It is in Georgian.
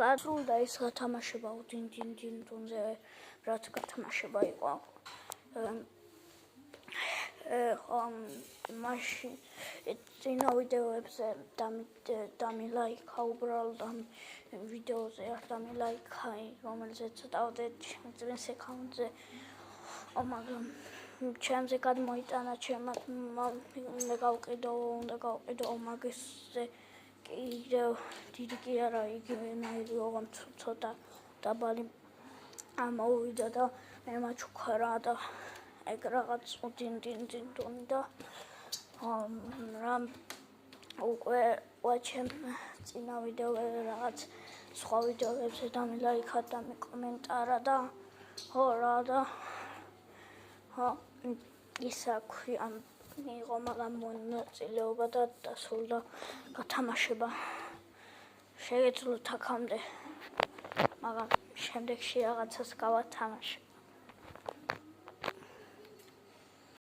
გასრულდა ის გათამაშება დინდუნზე რაც გათამაშება იყო მაშინ წინა ვიდეოებზე დამილაიქა უბრალოდ ამ ვიდეოზე არ დამილაიქა რომელზეც დავდეთ ჩემს აკაუნტზე მაგრამ ჩემზე გადმოიტანა უნდა გავყიდო მაგისზე კიდევ დიდი კი არა იგივენაირი ოღონდ ცოტა დაბალი ამოვიდა და მე მაჩუქარა და ეგ რაღაც დინდუნი და რამ უკვე ვაჩემ წინა ვიდეოზე რაღაც სხვა ვიდეოებზე დამილაიქა და მიკომენტარა და ხო რა და ისა ქვია მიიღო მაგრამ მონაწილეობა და დასრულდა გათამაშება შეგეძლოთ აქამდე მაგრამ შემდეგში რაღაცას გავათამაშებ